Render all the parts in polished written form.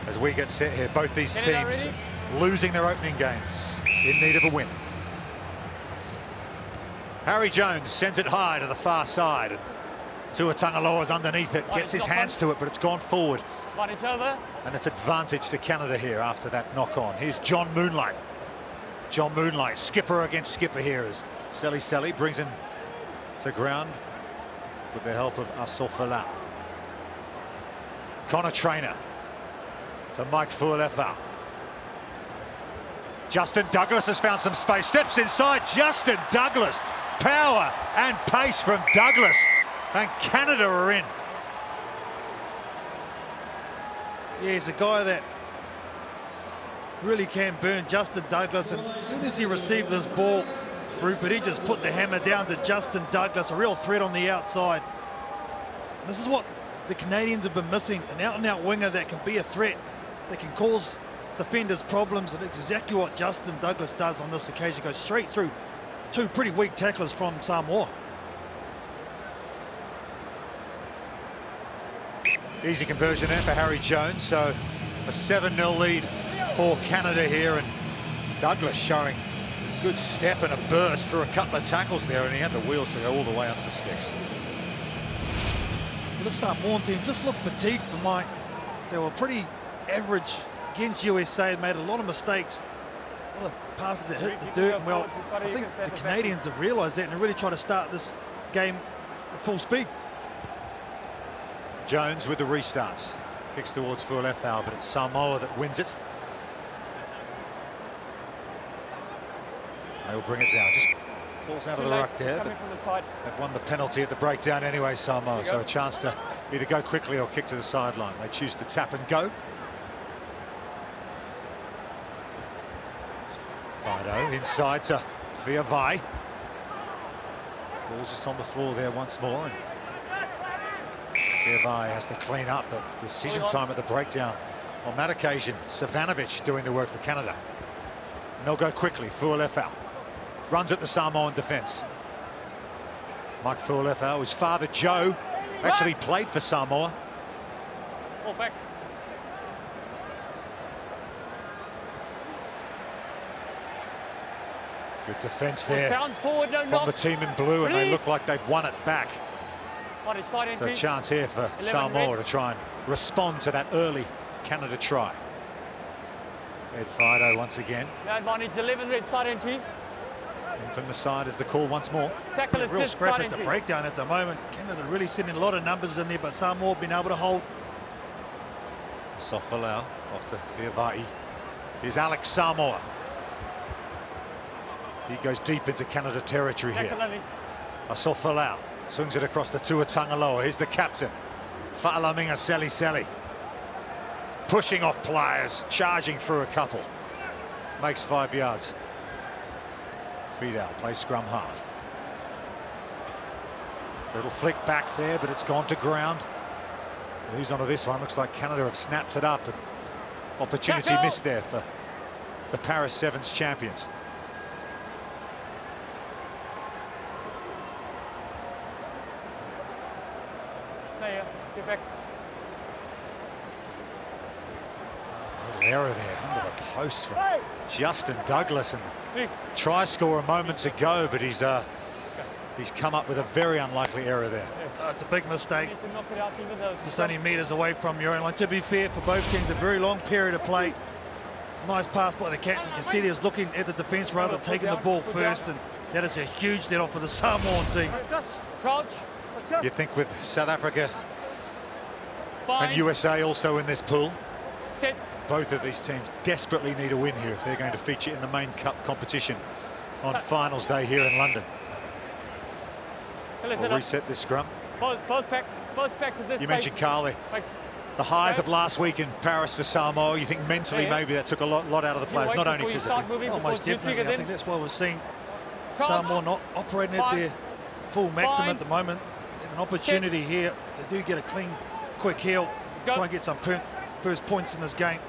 As we get set here, both these teams losing their opening games, in need of a win. Harry Jones sends it high to the far side, and Tua Tangaloa's underneath it, gets his hands to it, but it's gone forward. And it's advantage to Canada here after that knock-on. Here's John Moonlight. John Moonlight, skipper against skipper here, as Seli brings him to ground with the help of Asofalau. Connor Trainer to Mike Fualefa. Justin Douglas has found some space, steps inside. Justin Douglas, power and pace from Douglas, and Canada are in. Yeah, he's a guy that really can burn, Justin Douglas, and as soon as he received this ball, Rupert, he just put the hammer down to Justin Douglas, a real threat on the outside. And this is what the Canadians have been missing, an out-and-out winger that can be a threat, that can cause defenders problems, and it's exactly what Justin Douglas does on this occasion. Goes straight through two pretty weak tacklers from Samoa. Easy conversion there for Harry Jones, so a 7-0 lead for Canada here, and Douglas showing good step and a burst through a couple of tackles there, and he had the wheels to go all the way under the sticks. Well, this Samoan team just looked fatigued for Mike. They were pretty average against USA, made a lot of mistakes, a lot of passes that hit the dirt, and well, I think the Canadians have realised that and really try to start this game at full speed. Jones with the restarts, kicks towards Fualefa, but it's Samoa that wins it. They will bring it down, just falls out of the ruck there, but they've won the penalty at the breakdown anyway, Samoa, so a chance to either go quickly or kick to the sideline. They choose to tap and go. Fido inside to Viavai. Ball's just on the floor there once more, and Viavai has to clean up, but decision time at the breakdown on that occasion. Savanovic doing the work for Canada. And they'll go quickly. Fualefa runs at the Samoan defence. Mike Fualefa, his father Joe actually played for Samoa. Back. Good defence there Forward, no from the team in blue, and they look like they've won it back. So a chance here for Samoa to try and respond to that early Canada try. Ed Fido once again. Advantage 11 red side entry. And from the side is the call once more. Tackle real scrap at the breakdown at the moment. Canada really sending a lot of numbers in there, but Samoa been able to hold. Sofalau off to Viavai. Here's Alex Samoa. He goes deep into Canada territory here. Asofalau swings it across the Tua Tangaloa. Here's the captain, Fa'alaminga Seli. Pushing off players, charging through a couple. Makes 5 yards. Fidel plays scrum half. Little flick back there, but it's gone to ground. Who's onto this one? Looks like Canada have snapped it up. And opportunity missed there for the Paris Sevens champions. Get back. Little error there under the post from Justin Douglas, and try scorer moments ago, but he's come up with a very unlikely error there. It's a big mistake. Just only meters away from your own line. To be fair, for both teams, a very long period of play. Nice pass by the captain. You can see he was looking at the defence rather than taking the ball first, and that is a huge let off for the Samoan team. Crouch. You think with South Africa and USA also in this pool, both of these teams desperately need a win here if they're going to feature in the main cup competition on finals day here in London. We'll reset this scrum. Both packs at this. You mentioned Carly, the highs of last week in Paris for Samoa. You think mentally maybe that took a lot out of the players, not only physically. Almost definitely. I think that's why we're seeing Samoa not operating at their full maximum at the moment. They have an opportunity here. If they do get a clean, quick heel, try and get some first points in this game.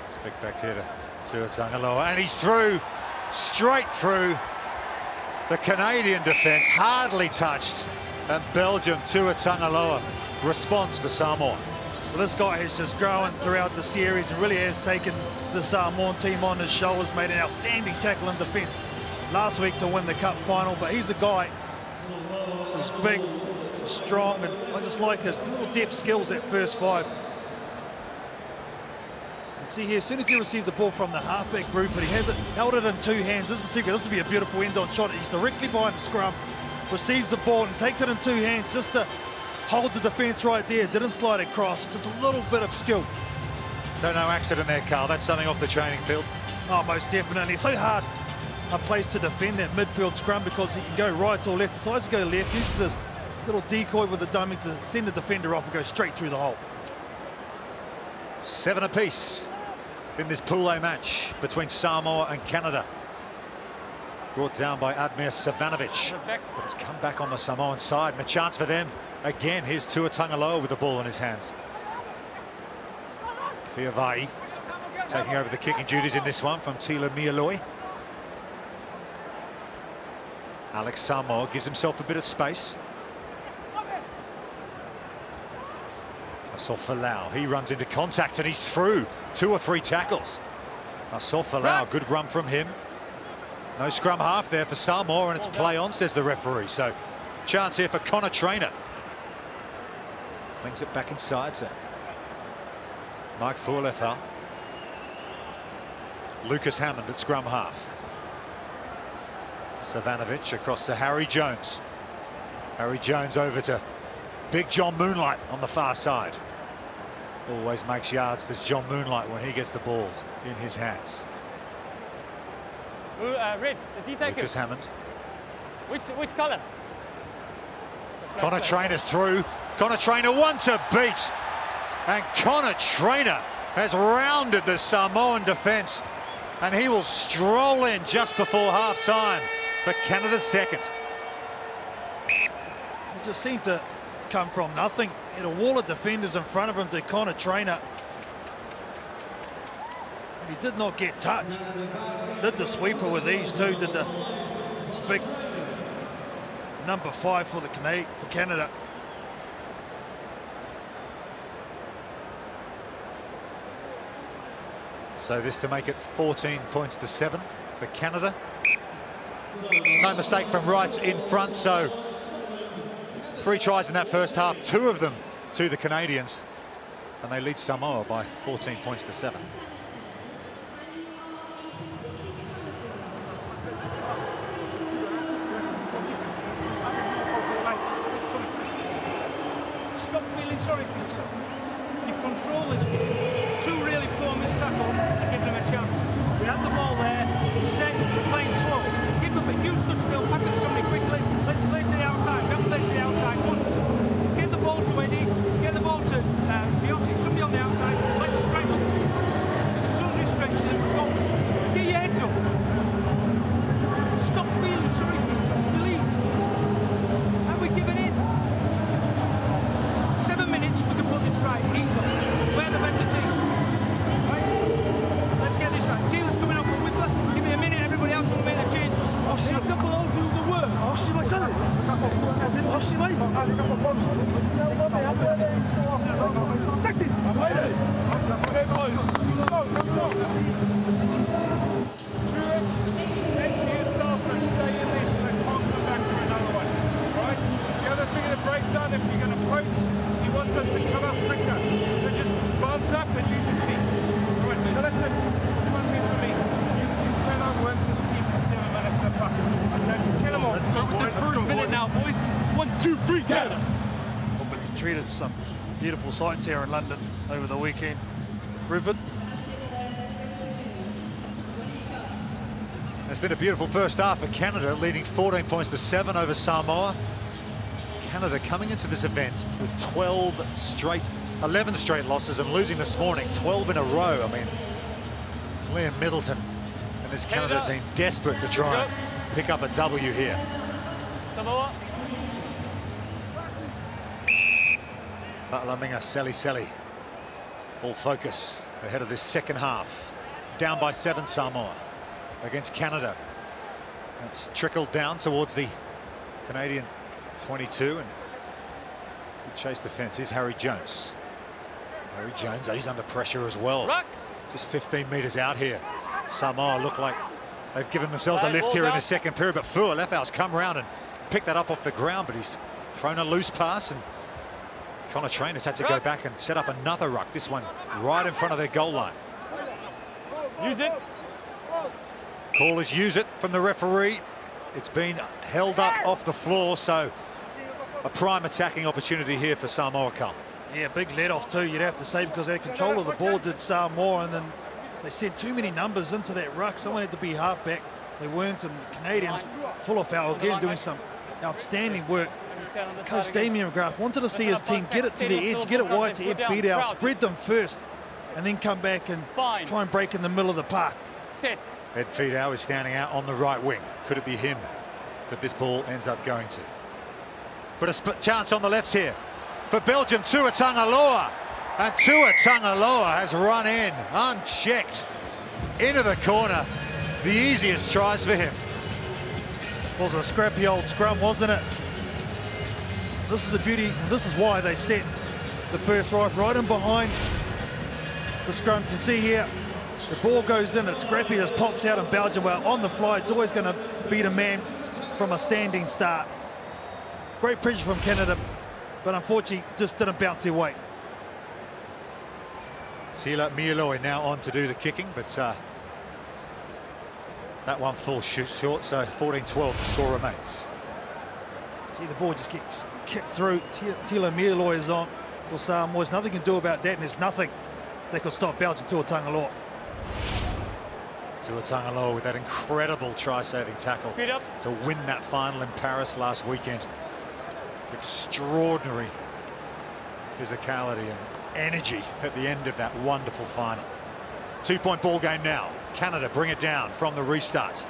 Let's pick back here to Tua Tangaloa, and he's through, straight through the Canadian defence, hardly touched, and Belgium, Tua Tangaloa, response for Samoa. Well, this guy has just grown throughout the series and really has taken the Samoan team on his shoulders, made an outstanding tackle in defence last week to win the cup final. But he's a guy who's big, strong, and I just like his little deft skills at first five. And see here, as soon as he received the ball from the halfback group, but he held it in two hands. This is secret. This would be a beautiful end-on shot. He's directly behind the scrum, receives the ball and takes it in two hands just to hold the defence right there. Didn't slide across, just a little bit of skill. So no accident there, Carl. That's something off the training field. Oh, most definitely. It's so hard a place to defend that midfield scrum because he can go right or left. Decides to go left, uses this little decoy with the dummy to send the defender off and go straight through the hole. 7 apiece in this Pool A match between Samoa and Canada. Brought down by Admir Savanovic, but it's come back on the Samoan side, and a chance for them. Again, here's Tua Tangaloa with the ball in his hands. Fiavai taking over the kicking duties in this one from Tila Mialoi. Alex Samoa gives himself a bit of space. Asol Folau, he runs into contact and he's through 2 or 3 tackles. Asol Folau, good run from him. No scrum half there for Samoa, and it's play on, says the referee. So chance here for Connor Trainer. Flings it back inside to Mike Fualefa. Lucas Hammond at scrum half. Savanovic across to Harry Jones. Harry Jones over to Big John Moonlight on the far side. Always makes yards, this John Moonlight, when he gets the ball in his hands. Red, did he take Lucas it? Hammond. Which colour? Connor Trainer's through. Connor Trainer one to beat. And Connor Trainer has rounded the Samoan defence. And he will stroll in just before half-time for Canada's second. It just seemed to come from nothing. He had a wall of defenders in front of him to Connor Trainer. And he did not get touched. Did the sweeper with ease too, did the big number 5 for Canada. So this to make it 14 points to 7 for Canada. No mistake from right in front, so 3 tries in that first half, 2 of them to the Canadians, and they lead Samoa by 14 points to 7. Stop feeling sorry for yourself. You control this game. 2 really poor missed tackles, give them a chance. We had the ball there, set, we're playing slow. Give them, if you stood still, pass it to somebody quickly, let's play to the outside, don't play to the outside once. Get the ball to Eddie, get the ball to Siossi, somebody on the outside, let's stretch them. As soon as we stretch them, go. Get your heads up. Stop feeling sorry for yourself, believe. And we're giving in. 7 minutes, we can put this right, easily. We're the better team. Right? Let's get this right. Taylor's coming up with her. Give me a minute, everybody else will make the changes. Let the ball do the work. If you're going to approach, he wants us to come up quicker. So just bounce up and use your feet. Right, now listen, it's one thing for me. You cannot work this team for 7 minutes in a fuck. Okay, kill them all. So with this first minute now, boys. 1, 2, 3, Canada. Well, but they treated some beautiful sights here in London over the weekend. Rupert? It's been a beautiful first half for Canada, leading 14 points to 7 over Samoa. Canada coming into this event with 11 straight losses and losing this morning 12 in a row. I mean, Liam Middleton and his Canada team desperate to try and pick up a W here. Samoa. Fa'alaminga Seli. All focus ahead of this second half. Down by 7 Samoa against Canada. It's trickled down towards the Canadian 22 and good chase defense is Harry Jones. Harry Jones, he's under pressure as well. Ruck. Just 15 metres out here. Samoa look like they've given themselves a lift here in the second period, but Fualefau's come round and picked that up off the ground, but he's thrown a loose pass, and Connor Trainer's had to go back and set up another ruck, this one right in front of their goal line. Use it. Call is use it from the referee. It's been held up off the floor, so a prime attacking opportunity here for Samoa. Carl. Yeah, big let off too, you'd have to say, because they had control of the ball, did Samoa, and then they sent too many numbers into that ruck. Someone had to be halfback. They weren't, and Canadians, Fualefau again doing some outstanding work. Coach Damien McGrath wanted to see his team get it to the edge, get it wide to Ed Feedow, spread them first, and then come back and try and break in the middle of the park. Sit. Ed Feedow is standing out on the right wing. Could it be him that this ball ends up going to? But a chance on the left here for Belgium. Tuatangaloa, and Tuatangaloa has run in unchecked into the corner. The easiest tries for him. It was a scrappy old scrum, wasn't it? This is the beauty, this is why they set the first right in behind the scrum. You can see here, the ball goes in, it's scrappy, just pops out, and Belgium, well, on the fly, it's always going to beat a man from a standing start. Great pressure from Canada, but unfortunately just didn't bounce their way. Sila Mialoi now on to do the kicking, but that one falls short, so 14-12 the score remains. See the ball just gets kicked through. Tila Mialoi is on for Samoa. There's nothing you can do about that, and there's nothing that could stop Belgium. Tuatangaloa. Tuatangaloa with that incredible try-saving tackle to win that final in Paris last weekend. Extraordinary physicality and energy at the end of that wonderful final. 2-point ball game now. Canada bring it down from the restart.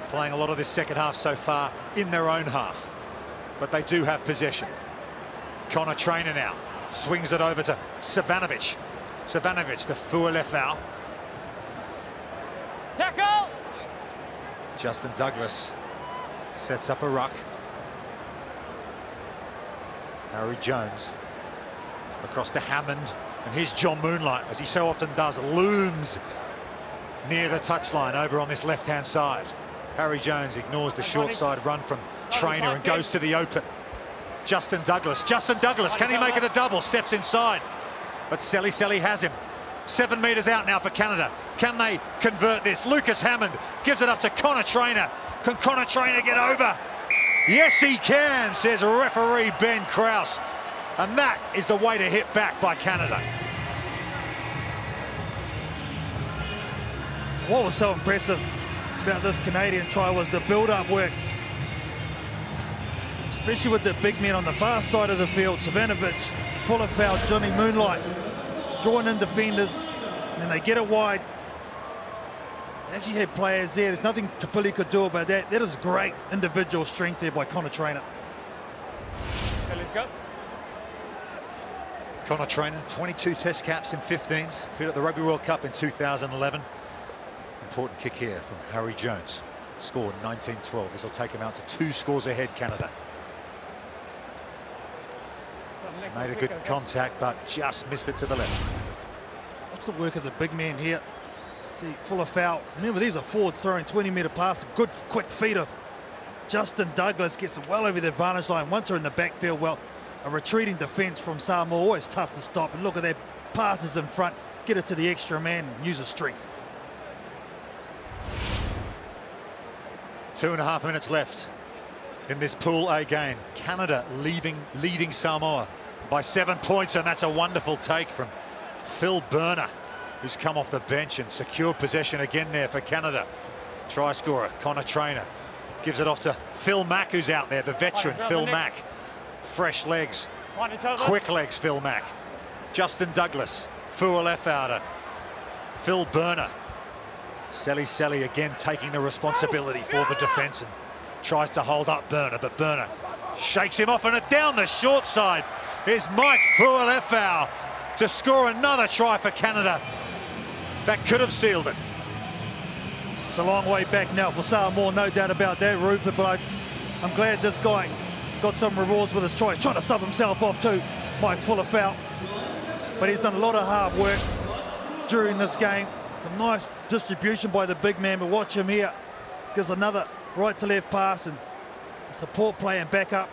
Playing a lot of this second half so far in their own half, but they do have possession. Connor Trainer now swings it over to Savanovic. Savanovic to Fualefau. Tackle. Justin Douglas sets up a ruck. Harry Jones across to Hammond, and here's John Moonlight, as he so often does, looms near the touchline over on this left-hand side. Harry Jones ignores the short side run from Trainer and goes to the open. Justin Douglas, can he make it a double? Steps inside, but Selly has him. 7 metres out now for Canada. Can they convert this? Lucas Hammond gives it up to Connor Trainer. Can Connor Trainer get over? Yes, he can, says referee Ben Krause. And that is the way to hit back by Canada. What was so impressive about this Canadian try was the build-up work, especially with the big men on the far side of the field. Savanovic, Fualefau, Johnny Moonlight, drawing in defenders, and then they get it wide. They actually had players there. There's nothing Kapili could do about that. That is great individual strength there by Connor Trainer. Okay, let's go. Connor Trainer, 22 test caps in 15s, appeared at the Rugby World Cup in 2011. Important kick here from Harry Jones. Scored 19-12. This will take him out to 2 scores ahead, Canada. Made a good contact, but just missed it to the left. What's the work of the big man here? See, Fualefau. Remember, these are forward throwing 20-metre pass. Good, quick feet of Justin Douglas gets it well over the advantage line. Once they're in the backfield, well, a retreating defence from Samoa, always tough to stop. And look at their passes in front. Get it to the extra man and use his strength. 2.5 minutes left in this Pool A game. Canada leading Samoa by 7 points, and that's a wonderful take from Phil Burner, who's come off the bench and secured possession again there for Canada. Try scorer Connor Trainer gives it off to Phil Mack, who's out there, the veteran Phil Mack. Fresh legs, quick legs, Phil Mack. Justin Douglas, Fualefau to Phil Burner. Selly again taking the responsibility for the defence and tries to hold up Burner, but Burner shakes him off, and it down the short side is Mike Fualefau to score another try for Canada. That could have sealed it. It's a long way back now for Samoa, no doubt about that, Rupert, but I'm glad this guy got some rewards with his try. He's trying to sub himself off too, Mike Fualefau. but he's done a lot of hard work during this game. Some nice distribution by the big man, but watch him here. Gives another right to left pass and support play and back up.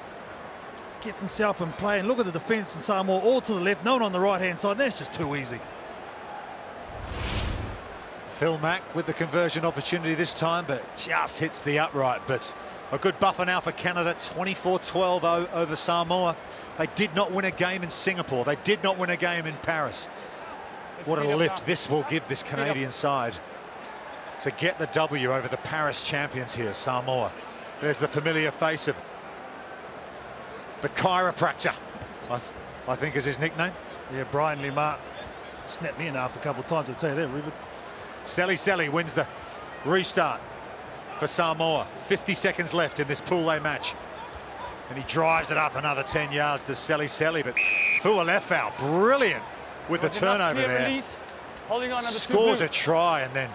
Gets himself in play, and look at the defence in Samoa, all to the left, no one on the right-hand side. That's just too easy. Phil Mack with the conversion opportunity this time, but just hits the upright. But a good buffer now for Canada, 24-12 over Samoa. They did not win a game in Singapore. They did not win a game in Paris. What a lift this will give this Canadian side to get the W over the Paris champions here, Samoa. There's the familiar face of the chiropractor, I think is his nickname. Yeah, Brian Lemar snapped me in half a couple of times, I'll tell you that, Ruben. Selly wins the restart for Samoa. 50 seconds left in this Pool A match. And he drives it up another 10 yards to Selly, but Fualefau, brilliant with the turnover there. Holding on Scores a try and then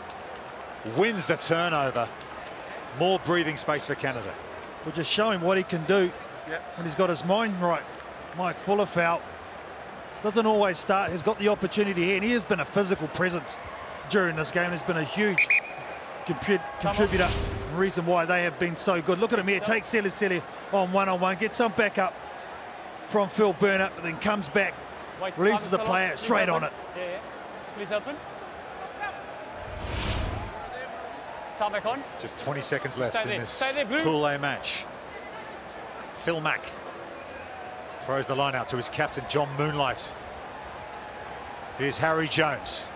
wins the turnover. More breathing space for Canada. We're just showing what he can do when he's got his mind right. Mike Fualefau doesn't always start. He's got the opportunity here, and he has been a physical presence during this game. Has been a huge contributor, reason why they have been so good. Look at him here, takes Selly on one-on-one, gets some back up from Phil Burnett, but then comes back, releases the player straight on it. Yeah. Please open. Come back on. Just 20 seconds left in this Pool A match. Phil Mack throws the line out to his captain, John Moonlight. Here's Harry Jones.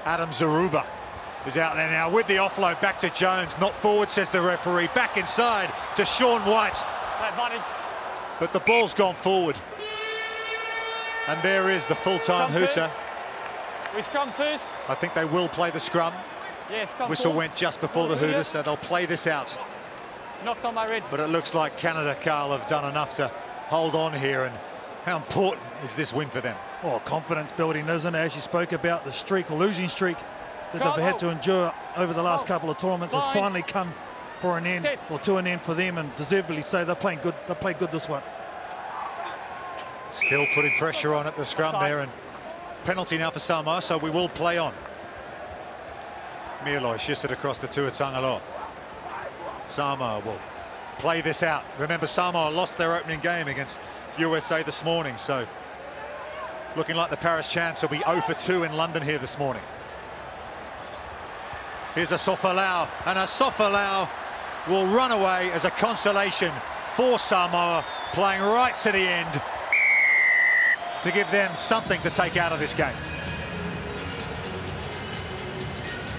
Adam Zaruba is out there now with the offload back to Jones. Not forward, says the referee. Back inside to Sean White. Advantage. But the ball's gone forward. And there is the full-time hooter. We scrum first. I think they will play the scrum. Yes, Whistle went just before the hooter, so they'll play this out. Knocked on my red. But it looks like Canada, Carl, have done enough to hold on here. And how important is this win for them? Oh, confidence building, isn't it? As you spoke about, the streak or losing streak that they've had to endure over the last couple of tournaments has finally come for an end, or to an end for them, and deservedly so. They're playing good. They played good this one. Still putting pressure on at the scrum there, and penalty now for Samoa, so we will play on. Mialoi shifts it across the Tuatangaloa. Samoa will play this out. Remember, Samoa lost their opening game against USA this morning, so looking like the Paris champs will be 0 for 2 in London here this morning. Here's a Sofalau, and a Sofalau will run away as a consolation for Samoa, playing right to the end to give them something to take out of this game.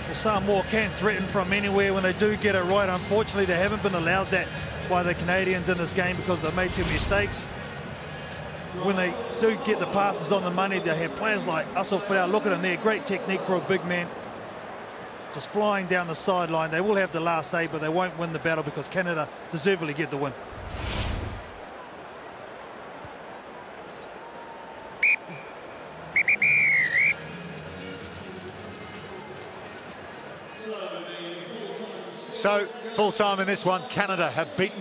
Well, Samoa can threaten from anywhere when they do get it right. Unfortunately, they haven't been allowed that by the Canadians in this game because they've made too many mistakes. When they do get the passes on the money, they have players like Asofau. Look at him there, great technique for a big man. Just flying down the sideline. They will have the last say, but they won't win the battle because Canada deservedly get the win. So, full time in this one, Canada have beaten